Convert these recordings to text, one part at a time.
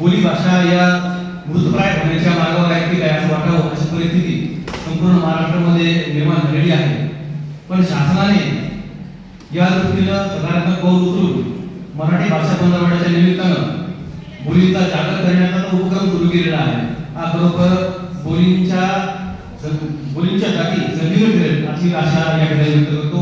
बोली भाषा या मृतप्राय होण्याच्या मार्गावर आहे की काय असं वाटावं अशी परिस्थिती संपूर्ण महाराष्ट्रामध्ये निर्माण झालेली आहे. पण शासनाने या दृष्टीनं सकारात्मक पाऊल उचलून मराठी भाषा पंधरवड्याच्या निमित्तानं बोलीचा जागर करण्याचा उपक्रम सुरू केलेला आहे. हा खरोखर बोलींच्या जागी संजीवन करेल अशी आशा या ठिकाणी व्यक्त करतो.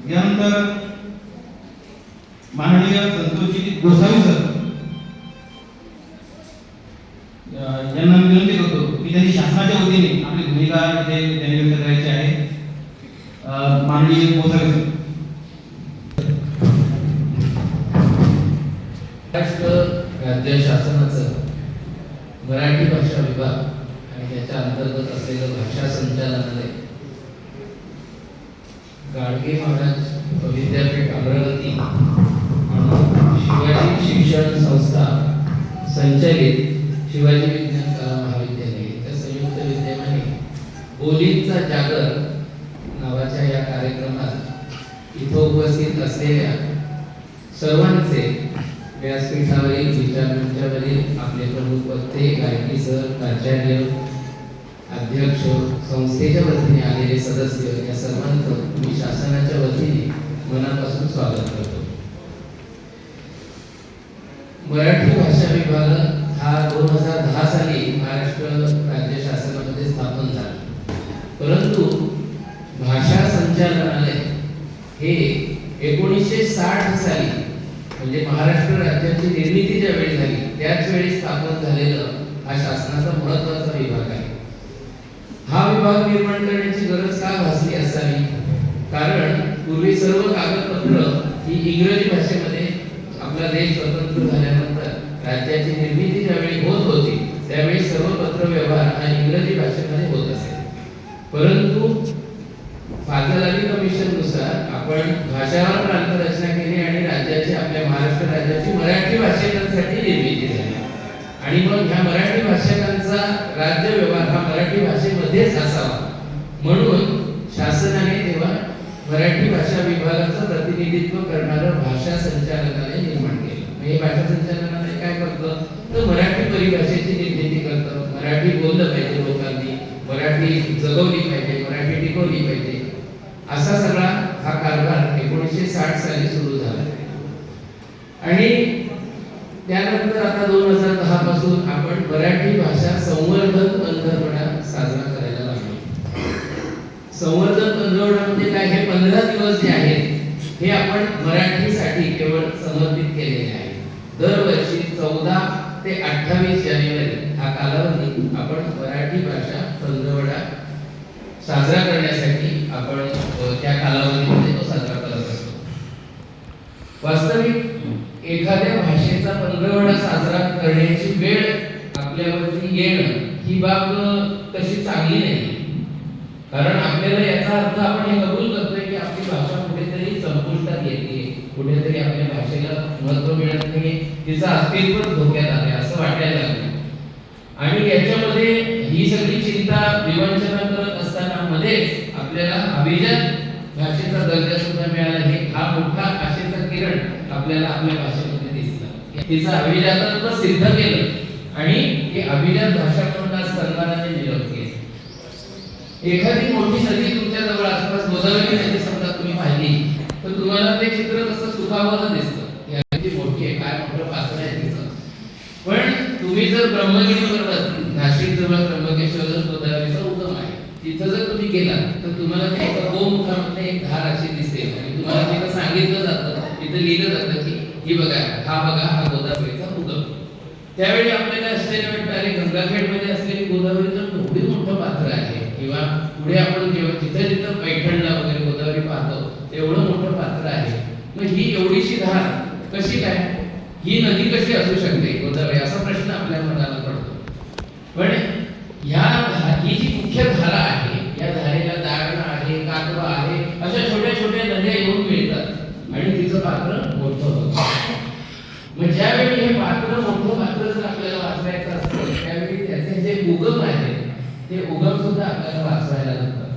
यानंतर माननीय संतोषजी गोसावी सर यांना मी विनंती करतो की त्यांनी शासनाच्या वतीने आपली भूमिका इथे त्यांनी व्यक्त करायची आहे. माननीय गोसावी सर. महाराष्ट्र राज्य शासनाचं मराठी भाषा विभाग आणि त्याच्या अंतर्गत असलेलं भाषा संचालनालय गाडगे महाराज विद्यापीठ अमरावती आणि शिवाजी शिक्षण संस्था संचालित शिवाजी विज्ञान कला महाविद्यालय या संयुक्त विद्यमाने बोलींचा जागर नावाच्या या कार्यक्रमात इथं उपस्थित असलेल्या सर्वांचे व्यासपीठावरील विचारमंचावरील आपले प्रमुख वक्ते, गायकी सर, प्राचार्य, अध्यक्ष, संस्थेच्या वतीने आलेले सदस्य या सर्वांचं मी शासनाच्या वतीने मनापासून स्वागत करतो. मराठी भाषा विभाग हा 2010 साली महाराष्ट्र राज्य शासनामध्ये स्थापन झाला. परंतु भाषा संचालनालय हे 1960 साली म्हणजे महाराष्ट्र राज्याची निर्मिती ज्या वेळी झाली त्याच वेळी स्थापन झालेलं हा शासनाचा महत्त्वाचा विभाग आहे. हा विभाग निर्माण करण्याची गरज का भासली असावी? कारण पूर्वी सर्व कागदपत्र ही इंग्रजी भाषेमध्ये आपला देश स्वतंत्र झाल्यानंतर राज्याची निर्मिती ज्यावेळी होत होती त्यावेळी सर्व पत्र व्यवहार हा इंग्रजी भाषेमध्ये होत असे. परंतु फाजल अली कमिशननुसार आपण भाषावर प्रांतरचना केली आणि राज्याची आपल्या महाराष्ट्र राज्याची मराठी भाषिकांसाठी निर्मिती झाली आणि मग ह्या मराठी भाषिकांचा राज्य व्यवहार हा मराठी भाषेमध्येच असावा म्हणून शासनाने तेव्हा मराठी भाषा विभागाचं प्रतिनिधित्व करणारं भाषा संचालनालय निर्माण केलं. हे भाषा संचालनालय काय करतं तर मराठी परिभाषेची निर्मिती करतं. मराठी बोललं पाहिजे लोकांनी, मराठी जगवली पाहिजे, मराठी टिकवली पाहिजे, असा सगळा हा कारभार 1960 साली सुरू झाला आणि त्यानंतर आता 2010 पासून आपण मराठी भाषा संवर्धन पंधरवडा साजरा करायला लागलो. संवर्धन पंधरवडा म्हणजे काय? हे 15 दिवस जे आहेत हे आपण मराठीसाठी केवळ समर्पित केलेले आहे. दरवर्षी 14 ते 28 जानेवारी हा कालावधी आपण मराठी भाषा पंधरवडा साजरा करण्यासाठी आपण त्या कालावधीमध्ये तो साजरा करत असतो. वास्तविक एखाद्या भाषेचा पंधरवडा साजरा करण्याची वेळ आपल्यावरती येणं ही बाब तशी चांगली नाही. कारण आपल्याला याचा अर्थ आपण हे कबूल करतोय की आपली भाषा कुठेतरी संपुष्टात येते, कुठेतरी आपल्या भाषेला महत्त्व मिळत नाही, तिचं अस्तित्व धोक्यात आले असं वाटायला लागलं. आणि याच्यामध्ये ही सगळी चिंता विवंचना करत असताना मध्येच आपल्याला अभिजात भाषेचा दर्जा सुद्धा मिळाला. हे हा मोठा आशेचा किरण आपल्याला आपल्या भाषेमध्ये दिसला. तिचं अभिजातत्व सिद्ध केलं आणि हे अभिजात भाषा म्हणून आज सन्मानाने निरोप केला. एखादी मोठी नदी तुमच्या जवळ आसपास गोदावरी नदी समजा तुम्ही पाहिली तर तुम्हाला ते चित्र कसं सुखावं दिसतं. ही नदी मोठी आहे, काय मोठं पात्र आहे तिचं. पण तुम्ही जर ब्रह्मगिरी पर्वत, नाशिक जवळ त्र्यंबकेश्वर गोदावरीचा उगम आहे, तिथं जर तुम्ही गेलात तर तुम्हाला ते एका गोमुखामध्ये एक धार अशी दिसेल आणि तुम्हाला तिथं सांगितलं जातं, तिथं लिहिलं जातं की ही बघा हा गोदावरीचा उगम. त्यावेळी आपल्याला आश्चर्य वाटतं, अरे गंगाखेडमध्ये असलेली गोदावरी तर एवढी मोठं पात्र आहे. किंवा पुढे आपण जेव्हा जिथं पैठणला वगैरे गोदावरी पाहतो तेवढं मोठं पात्र आहे. मग ही एवढीशी धार कशी काय, ही नदी कशी असू शकते गोदावरी, असा प्रश्न आपल्या मनाला पडतो. पण ही जी मुख्य धारा आहे या धारेला दारणा आहे, कातवा आहे, अशा छोट्या छोट्या नद्या येऊन मिळतात आणि तिचं पात्र मोठं होतं. मग ज्यावेळी हे पात्र मोठं पात्र जर आपल्याला वाचवायचं असतं त्यावेळी त्याचे जे उगम आहे ते उगम सुद्धा आपल्याला वाचवायला लागतात.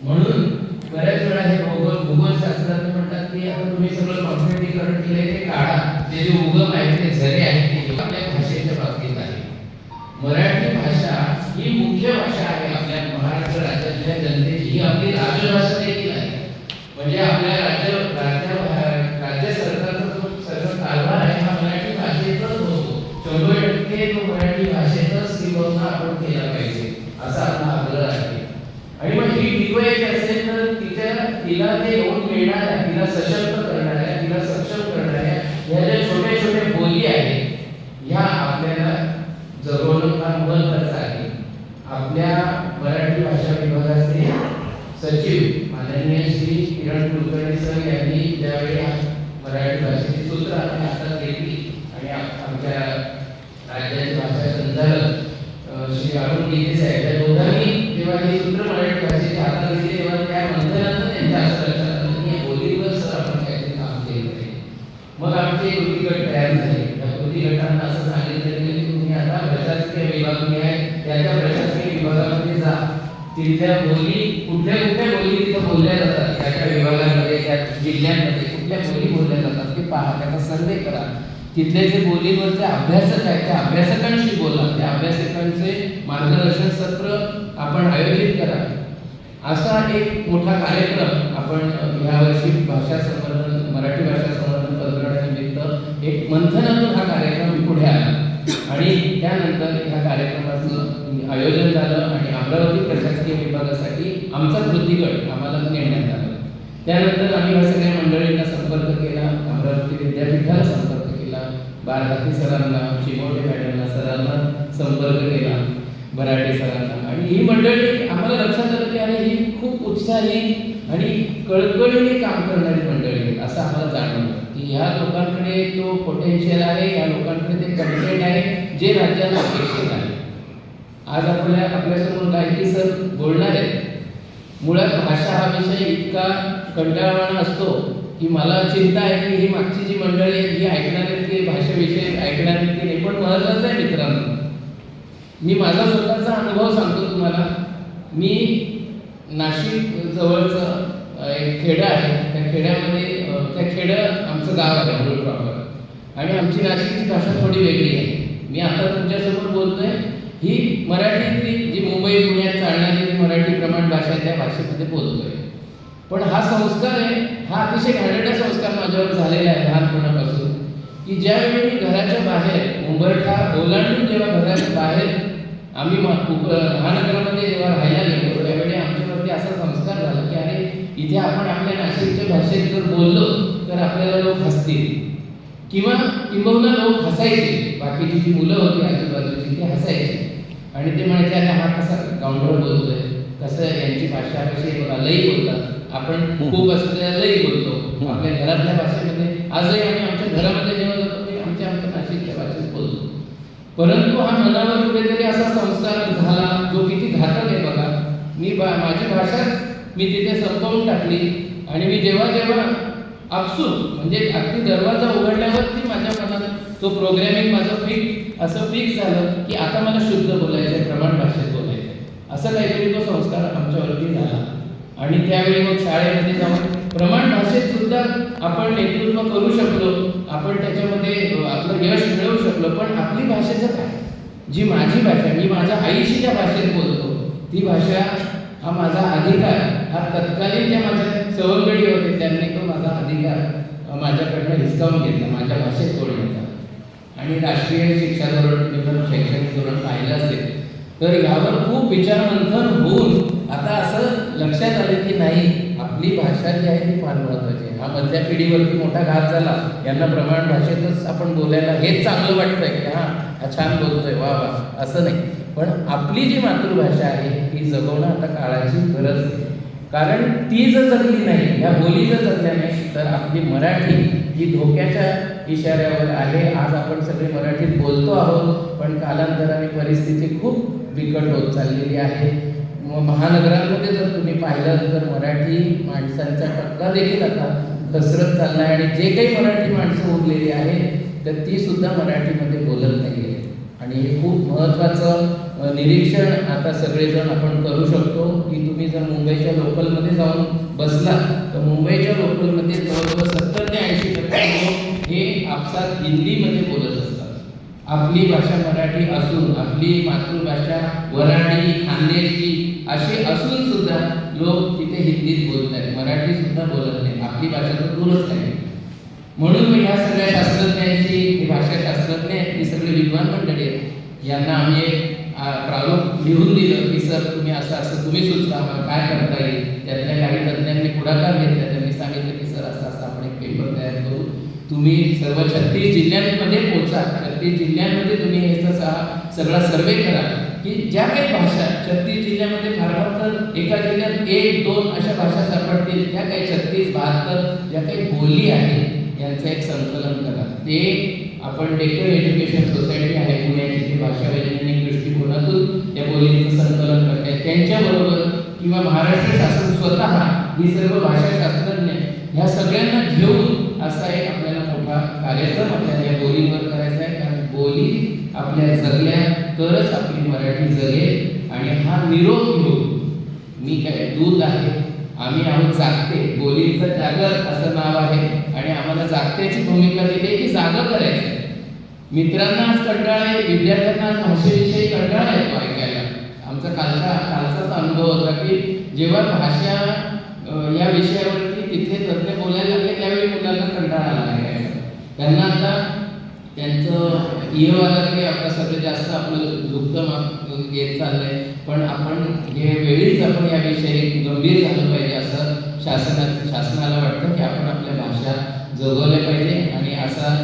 म्हणून बऱ्याच वेळा हे भूगोलशास्त्राने म्हणतात की आता तुम्ही सगळं कॉन्क्रिटीकरण केलंय ते काढा, ते जे उगम आहे ते झरे आहेत ते आपल्या भाषेच्या बाबतीत ही मुख्य भाषा आहे आपल्या महाराष्ट्र राज्यातल्या जनतेची, ही आपली राजभाषा देखील आहे. म्हणजे आपल्या राज्य सरकारचा जो सर्व कारभार आहे हा मराठी भाषेतच होतो. 100% तो मराठी भाषेतच श्रीगोंदा आपण केला पाहिजे असा आपला आग्रह आहे. आणि मग ही टिकवायची असेल तर तिला ते येऊन मिळणाऱ्या, तिला सशक्त करणाऱ्या, तिला सक्षम करणाऱ्या ह्या ज्या छोट्या छोट्या बोली आहेत ह्या आपल्याला जगवणं फार महत्त्वाचं आहे. आपल्या मराठी भाषा विभागाचे सचिव माननीय श्री किरण कुलकर्णी सर यांनी ज्यावेळी मराठी भाषेची सूत्र आपण हातात घेतली आणि आमच्या राज्याचे भाषा संचालक श्री अरुण गीते साहेब या दोघांनी जेव्हा ही सूत्र मराठी भाषेची हातात घेतली तेव्हा त्या मंथनातून त्यांच्या असं लक्षात आलं की बोलीवर सर आपण काहीतरी काम केलं पाहिजे. मग आमचे कृती गट तयार झाले. त्या कृती गटांना असं सांगितलं की तुम्ही आता प्रशासकीय विभाग आहे त्याच्या प्रशासकीय विभागामध्ये जा, तिथल्या बोली कुठल्या बोली तिथं बोलल्या जातात, त्याच्या विभागांमध्ये त्या जिल्ह्यांमध्ये कुठल्या बोली बोलल्या जातात ते पहा, त्याचा सर्वे करा. तिथले जे बोलीवरचे अभ्यासक आहेत त्या अभ्यासकांशी बोला, त्या अभ्यासकांचे मार्गदर्शन सत्र आपण आयोजित करा. असा एक मोठा कार्यक्रम आपण यावर्षी भाषा संवर्धन, मराठी भाषा संवर्धन पंधरवड्यानिमित्त एक मंथनातून हा कार्यक्रम पुढे आला आणि त्यानंतर ह्या कार्यक्रमाचं आयोजन झालं आणि अमरावती प्रशासकीय विभागासाठी आमचा कृती गट आम्हाला नेमण्यात आला. त्यानंतर आम्ही या सगळ्या मंडळींना संपर्क केला, अमरावती विद्यापीठाला संपर्क केला, बारभाती सरांना, चिमोटे मॅडमना सरांना संपर्क केला, बराटे सरांना. आणि ही मंडळी आम्हाला लक्षात आलं की अरे ही खूप उत्साही आणि कळकळीने काम करणारी मंडळी आहे असं आम्हाला जाणवलं की ह्या लोकांकडे तो पोटेन्शियल आहे, या लोकांकडे ते कंटेंट आहे जे राज्याला अपेक्षित आहे. आज आपल्यासमोर गायकी सर बोलणार आहेत. मुळात भाषा हा विषय इतका कंटाळवाणा असतो की मला चिंता आहे की ही मागची जी मंडळी आहेत ही ऐकणार आहेत की भाषेविषयी ऐकणार आहेत की नाही. पण महत्त्वाचं आहे मित्रांनो, मी माझा स्वतःचा अनुभव सांगतो तुम्हाला. मी नाशिक जवळचं एक खेडं आहे, त्या खेड्यामध्ये त्या खेडं आमचं गाव आहे मूळ प्रॉपर आणि आमची नाशिकची भाषा थोडी वेगळी आहे. मी आता तुमच्यासमोर बोलतोय ही मराठीतली जी मुंबई पुण्यात चालणारी जी मराठी प्रमाण भाषा आहे त्या भाषेमध्ये बोलतोय. पण हा संस्कार आहे, हा अतिशय घाणेरडा संस्कार माझ्यावर झालेला आहे लहानपणापासून की ज्यावेळी मी घराच्या बाहेर उंबरठा ओलांडून जेव्हा घराच्या बाहेर आम्ही महानगरामध्ये जेव्हा राहायला गेलो त्यावेळी आमच्यावरती असा संस्कार झाला की अरे इथे आपण आपल्या नाशिकच्या भाषेत जर बोललो तर आपल्याला लोक हसतील किंबहुना लोक हसायचे. बाकीची जी मुलं होती आजूबाजूची ती हसायची आणि ते म्हणायचे अरे हा कसा गावंढळ बोलतोय, कसं यांची भाषा कशी बघा लई बोलतात, आपण खूप असं लई बोलतो आपल्या घरातल्या भाषेमध्ये. आजही आम्ही आमच्या घरामध्ये जेव्हा जातो ते आमच्या नाशिकच्या भाषेत बोलतो. परंतु हा मनावर कुठेतरी असा संस्कार झाला जो किती घातक आहे बघा. माझी भाषा मी तिथे संपवून टाकली आणि मी जेव्हा आपसूक म्हणजे अगदी दरवाजा उघडल्यावरती माझ्या मनात तो प्रोग्रॅमिंग माझं फिक्स झालं की आता मला शुद्ध बोलायचं आहे, प्रमाण भाषेत बोलायचं आहे. असं काहीतरी तो संस्कार आमच्यावरती झाला आणि त्यावेळी मग शाळेमध्ये जाऊन प्रमाण भाषेत सुद्धा आपण नेतृत्व करू शकलो, आपण त्याच्यामध्ये आपलं यश मिळवू शकलो. पण आपली भाषेचं काय, जी माझी भाषा, मी माझ्या आईशी ज्या भाषेत बोलतो ती भाषा हा माझा अधिकार, हा तत्कालीन ज्या माझ्या सवंगडी होते त्यांनी तो माझा अधिकार माझ्याकडनं हिसकावून घेतला माझ्या भाषेत बोलण्याचा. आणि राष्ट्रीय शिक्षा धोरण शैक्षणिक धोरण पाहिलं असेल तर यावर खूप विचारमंथन होऊन आता असं लक्षात आलं की नाही आपली भाषा जी आहे ती फार महत्त्वाची आहे. हा मधल्या पिढीवरती मोठा घात झाला, यांना प्रमाण भाषेतच आपण बोलायला हेच चांगलं वाटतंय की हा छान बोलतोय वा वा, असं नाही. पण आपली जी मातृभाषा आहे ती जगवणं आता काळाची गरज आहे. कारण ती जर जगली नाही, या बोली जर जगल्या नाही तर आपली मराठी ही धोक्याच्या इशाऱ्यावर आहे. आज आपण सगळे मराठीत बोलतो आहोत पण कालांतराने परिस्थिती खूप बिकट होत चाललेली आहे. महानगरांमध्ये जर तुम्ही पाहिलं तर मराठी माणसांचा टक्का देखील आता घसरत चालला आहे आणि जे काही मराठी माणसं उरलेली आहेत तर ती सुद्धा मराठीमध्ये बोलत नाही आहे. आणि हे खूप महत्त्वाचं निरीक्षण आता सगळेजण आपण करू शकतो की तुम्ही जर मुंबईच्या लोकलमध्ये जाऊन बसला तर मुंबईच्या लोकलमध्ये जवळजवळ 70 ते 80% लोक हे आपसात हिंदीमध्ये बोलत असतात. आपली भाषा मराठी असून, आपली मातृभाषा वऱ्हाडी, खानदेशी अशी असून सुद्धा लोक तिथे हिंदीत बोलत आहेत, मराठी सुद्धा बोलत नाही, आपली भाषा तर दूरच नाही. म्हणून मी ह्या सगळ्या शास्त्रज्ञांची, ही भाषा शास्त्रज्ञ आहेत, ही सगळी विद्वान मंडळी आहेत, यांना आम्ही एक प्रारूप लिहून दिलं की सर तुम्ही असं असं तुम्ही सुचवा आम्हाला काय करता येईल. त्यातल्या काही तज्ज्ञांनी पुढाकार घेतला, त्यांनी सांगितलं की सर असं असं आपण एक पेपर तयार करू, तुम्ही सर्व 36 जिल्ह्यांमध्ये पोहोचा, 36 जिल्ह्यांमध्ये तुम्ही ह्याचा सगळा सर्वे करा की ज्या काही भाषा 36 जिल्ह्यामध्ये फार फार तर एका जिल्ह्यात 1-2 अशा भाषा सापडतील, त्या काही 36, 72 ज्या काही बोली आहेत यांचं एक संकलन करा. ते आपण डेक्कन एज्युकेशन सोसायटी आहे पुण्याची, ती भाषा वैज्ञानिक दृष्टिकोनातून या बोलींचं संकलन करते. त्यांच्याबरोबर किंवा महाराष्ट्र शासन स्वतः ही सर्व भाषा शास्त्रज्ञ ह्या सगळ्यांना घेऊन असा एक आपल्याला मोठा कार्यक्रम आपल्याला या बोलींवर करायचा आहे. कारण बोली आपल्या जगल्या तरच आपली मराठी जगेल. आणि हा निरोप घेऊन मी काय दूध आहे, आम्ही आहोत जागते, बोलीचं जागर असं नाव आहे आणि आम्हाला जागत्याची भूमिका दिली आहे की जागं करायचं. मित्रांना आज कंटाळा आहे, विद्यार्थ्यांना आज भाषेविषयी कंटाळा येतो ऐकायला. आमचा कालचाच अनुभव होता की जेव्हा भाषा या विषयावरती तिथे तज्ञ बोलायला लागले त्यावेळी मुलांना कंटाळा आला ऐकायला. त्यांना आता त्यांचं इहवादाकडे आता सगळं जास्त आपलं झुकतं येत चाललंय. पण आपण हे वेळीच आपण याविषयी गंभीर झालं पाहिजे असं शासनाला वाटतं की आपण आपल्या भाषा जगवल्या पाहिजे. आणि असा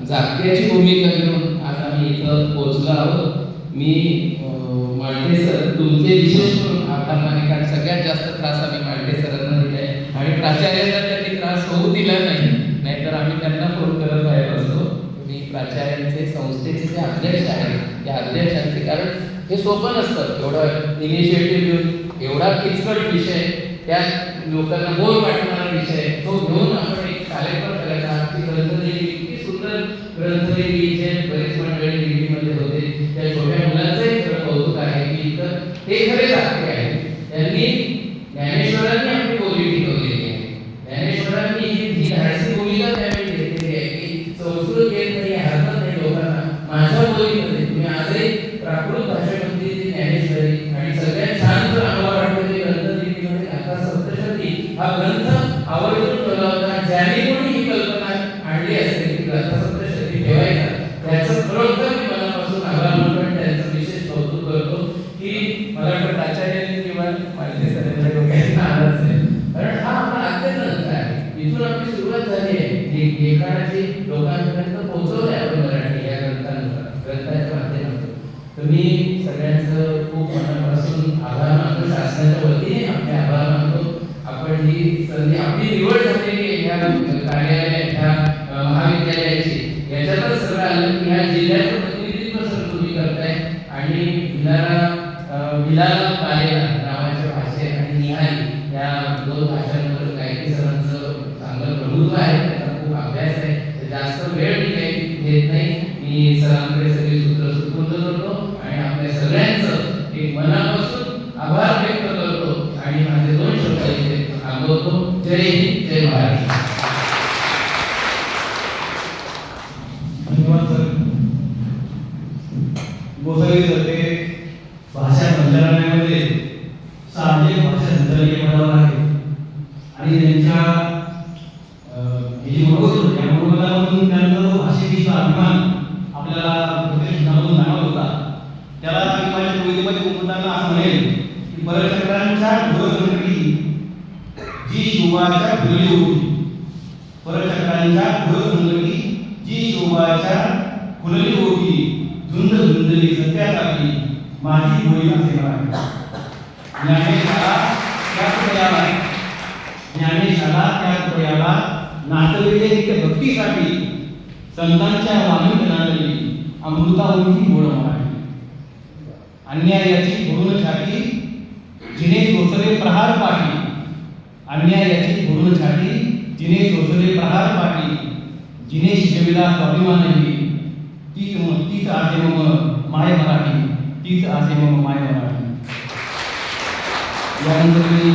जागत्याची भूमिका घेऊन आज आम्ही इथं पोहोचलो आहोत. मी मांडे सर तुमचे विशेष करून आभार माने, कारण सगळ्यात जास्त त्रास आम्ही मांडे सरांना दिलाय आणि प्राचार्यांना त्यांनी त्रास होऊ दिला नाही, नाहीतर आम्ही त्यांना फोन करत राहिलो असतो. मी प्राचार्यांचे संस्थेचे जे अध्यक्ष आहेत त्या अध्यक्षांचे, कारण हे सोपं नसतं एवढं इनिशिएटिव्ह घेऊन एवढा किचकट विषय, त्या लोकांना बोर वाटणारा विषय तो घेऊन आपण एक कार्यक्रम करायचा. आमची ग्रंथदेवी इतकी सुंदर ग्रंथदेवी जे बरेच मंडळी दिल्लीमध्ये होते, त्या छोट्या मुलांचंही खरं कौतुक आहे की इथं ते खरे जागते आहे. त्यांनी ज्ञानेश्वरांनी आपली बोली टिकवलेली आहे. ज्ञानेश्वरांनी ही धाडसी भूमिका त्यावेळी घेतलेली आहे की संस्कृत येत नाही, हरकत नाही लोकांना, माझ्या बोलीमध्ये तुम्ही आजही प्राकृत भाषेमध्ये जी ज्ञानेश्वरी आणि सगळ्यात छान जर आम्हाला वाटतं ते ग्रंथदेवीमध्ये आता सप्तशती हा ग्रंथ आवर्जून ठेवला होता. ज्याने कोणी ही कल्पना आणली असेल की ग्रंथ सप्तशती ठेवायचा, त्याचं खरोखर मी मनापासून आभार मानतो आणि त्यांचं विशेष कौतुक करतो की मला वाटतं प्राचार्यांनी किंवा माझे सगळ्या डोक्यात आलाच आहे. कारण हा आपला अत्यंत आहे, इथून आपली सुरुवात झाली आहे लेखनाची, लोकांपर्यंत पोहोचवलंय आपण मराठी या ग्रंथाच्या माध्यमातून. तर मी सगळ्यांचं खूप मनापासून आभार मानतो, शासनाच्या वतीने आपले आभार मानतो. आपण ही संधी आपली निवड झालेली आहे ह्या कार्यालय ह्या महाविद्यालयाची, याच्यातच सगळं आलं की ह्या जिल्ह्याचं प्रतिनिधित्व सर तुम्ही करताय. आणि विलाला पालेला नावाच्या भाषे आणि निहारी या 2 भाषांवर गायत्री सरांचं चांगलं प्रभुत्व आहे, त्याचा खूप अभ्यास आहे. जास्त वेळ मी काही घेत नाही, मी सरांकडे सगळी सूत्र सुपूर्द करतो आणि आपल्या सगळ्यांचं एक मनापासून आभार व्यक्त करतो आणि माझे 2 शब्द इथे थांबवतो. जय हिंद, जय महाराष्ट्र. धन्यवाद सर. गोसावी सर ते भाषा मंत्रालयामध्ये सामाजिक भाषा संचालकीय पदावर आहे आणि त्यांच्या ही बरोबर त्यामधून त्यांचा जो भाषेचा अभिमान आपल्याला प्रतिष्ठानातून जाणवत होता, त्याला मी माझ्या कवितेमध्ये बोलताना असं म्हणेल की परचक्रांच्या घोरसंकटी जी शिवाच्या फुलली होती, परचक्रांच्या घोरसंकटी जी शिवाच्या फुलली होती, धुंद धुंदली सत्यासाठी माझी होईल असे म्हणाले. ज्ञानेशाला त्या हृदयाला नाचविले नित्य भक्तीसाठी संतांच्या वाणीतनातली अमृतावधी गोड मराठी. अन्यायाची फोडून छाती जिने सोसले प्रहार पाठी, अन्यायाची फोडून छाती जिने सोसले प्रहार पाठी, जिने शिजविला स्वाभिमानही तीच आसे मम माय मराठी, तीच आसे मम माय मराठी. यानंतर मी